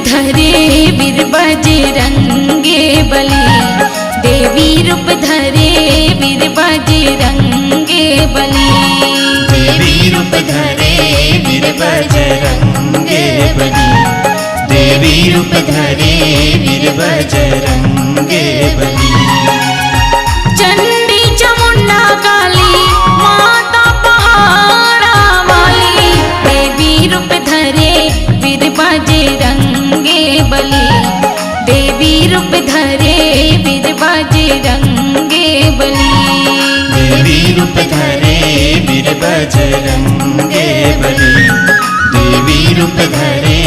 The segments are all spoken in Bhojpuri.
धरे वीर बजरंगे बली, देवी रूप धरे वीर बजरंगे बली, देवी रूप धरे वीर बजरंगे बली, देवी रूप धरे वीर बजरंगे बली। चंडी चामुंडा काली माता पहाड़ा वाली, देवी रूप धरे वीर बजरंगे बली, देवी रूप धरे वीर बजरंगे बली, देवी रूप धरे वीर बजरंगे बली, देवी रूप धरे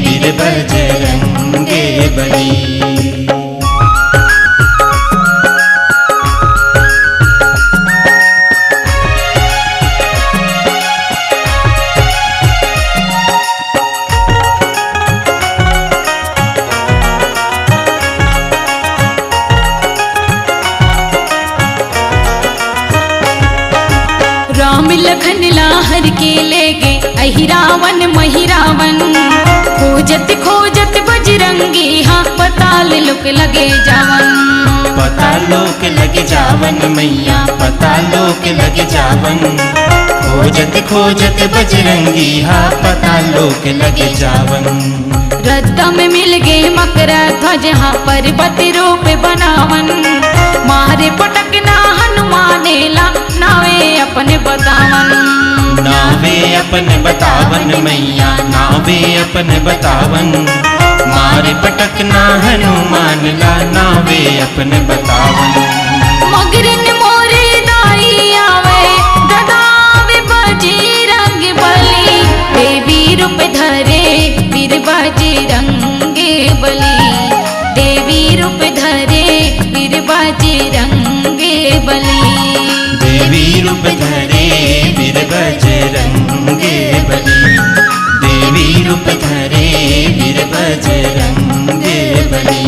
वीर बजरंगे बली। राम लखन लाहर के ले गे अहिरावन महिरावन, खोजत खोजत बजरंगी हाँ पताल लोक लगे जावन, पतालोक लगे जावन मैया, पतालोक लगे जावन, खोजत खोजत बजरंगी हाँ पतालोक लगे जावन। रद्दा में मिल गए मकरा ध्वज हाँ पर्वत रूप बनावन, मारे पटकना हनुमाने ला नावे अपने बतावन, नावे अपने बतावन मैया, नावे अपने बतावन, मारे पटकना हनुमान ला नावे अपने बतावन। मगरिन मोरे दाई आवे गदावे बजरंग बली, देवी रूप धरे वीर बजरंगे बली, देवी रूप धरे वीर बजरंगे बली, देवी रूप धरे वीर बजरंगे बली, देवी रूप धरे वीर बजरंगे बली।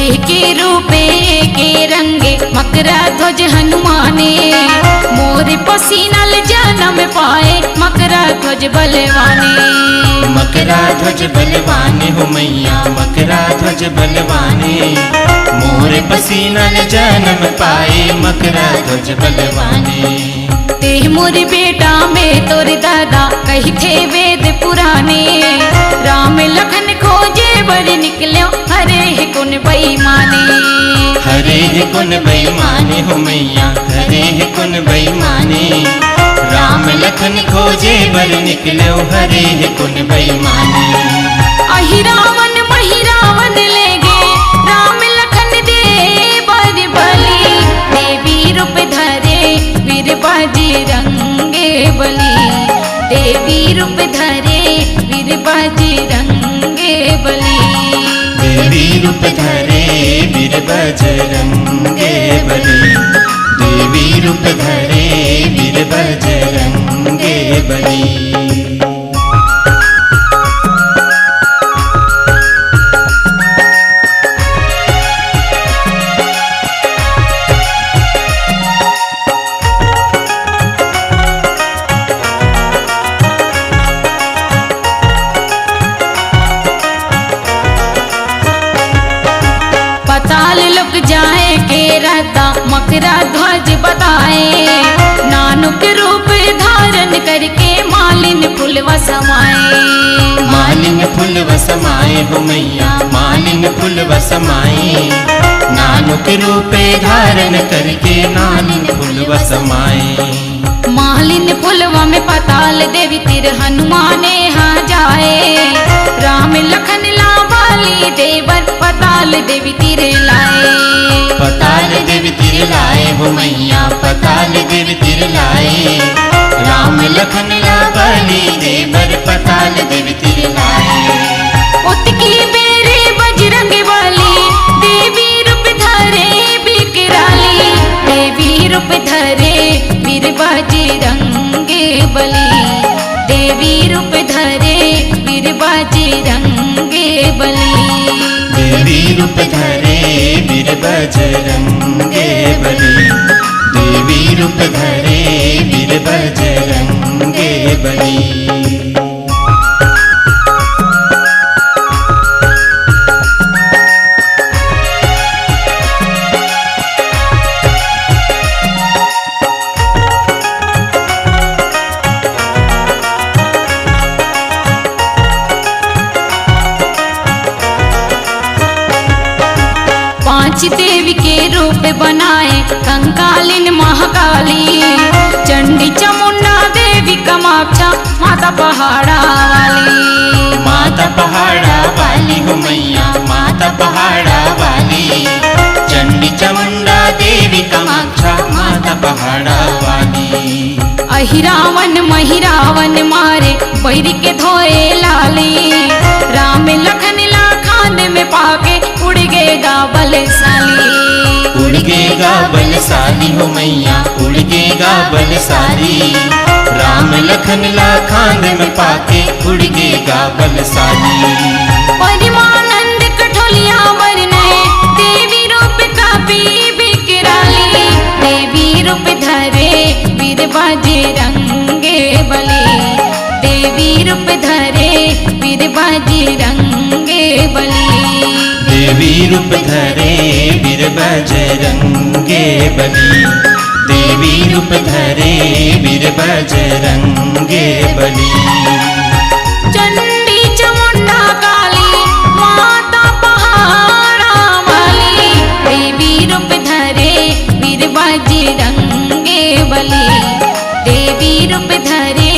एके रूपे एके रंगे मकरा ध्वज हनुमाने, मोर पसीनल जन्म पाए मकरा ध्वज बलवाने, मकरा ध्वज बलवाने हो मैया, मकरा ध्वज बलवाने, मोर पसीना ने जन्म पाए मकरा ध्वज बलवाने। ते मोर बेटा में तोर दादा कही थे वेद पुराने, राम लखन खोजे बर निकलो हरे है कुन बेईमाने, हरे है कुन बेईमाने हो मैया, हरे है कुन बेईमाने, राम लखन खोजे बर निकलो हरे है कुन बेईमाने। अहिरावन महिरावन ले गे राम लखन दे बर बली, देवी रूप धरे वीर बजरंगे बली, देवी रूप धरे वीर बजरंगे बली, देवी रूप धरे वीर बजरंगे बली, देवी रूप धरे वीर बजरंगे बली। पताल लुक जाए के रहता मकरा ध्वज बताए, नानुक रूप धारण करके मालिन फूल वसमाए, मालिन फूल वसमाए हो मैया, मालिन फूल वसमाए, नानुक रूपे धारण करके नालिन फूल वसमाए। मालिन फुलवा में पताल देवी तिर हनुमाने हाँ जाए, राम लखन लावाली देवर पताल देवी तिर लाए, पताल देवी तिर लाए हो मैया, पताल देवी तिर लाए, राम लखन लावाली देवर पताल देवी तिर लाए। उत्की बेरे बजरंग वाली देवी रूप धरे बिकराली, देवी रूप धरे वीर बजरंग रूप धरे वीर बजरंगे बली, देवी रूप धरे वीर बजरंगे बली। पांच देवी के रूप बनाए कंकालिन महाकाली, चंडी चामुंडा देवी कामाक्षा माता पहाड़ा वाली। माता पहाड़ा वाली हो मैया, माता पहाड़ा वाली, चंडी चामुंडा देवी कामाक्षा माता पहाड़ा वाली। अहिरावन महिरावन मारे बैरी के धोए लाली, राम लखन लाखान में पाके उड़ गएगा बलशाली। उड़ गएगा बलशाली हो मैया, उड़ गएगा बलशाली, राम लखन लाखान में पाके उड़ गएगा बलशाली। परमानंद कठोलिया वरने देवी रूप कापी बिकराली, देवी रूप धरे वीर बजरंगे बली, देवी रूप धरे वीर बजरंगे बली, देवी रूप धरे वीर बजरंगे बली, देवी रूप धरे वीर बजरंगे बली। चंडी चामुंडा काली माता पहाड़ा वाली, देवी रूप धरे वीर बजरंगे बली, देवी रूप धरे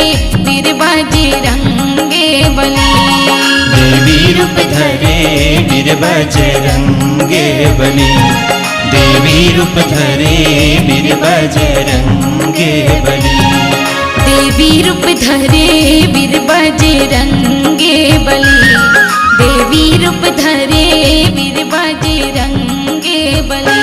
वीर बजरंगे बली, देवी रूप धरे वीर बजरंगे बली, देवी रूप धरे वीर बजरंगे बली, देवी रूप धरे वीर बजरंगे बली, देवी रूप धरे वीर बजरंगे बली।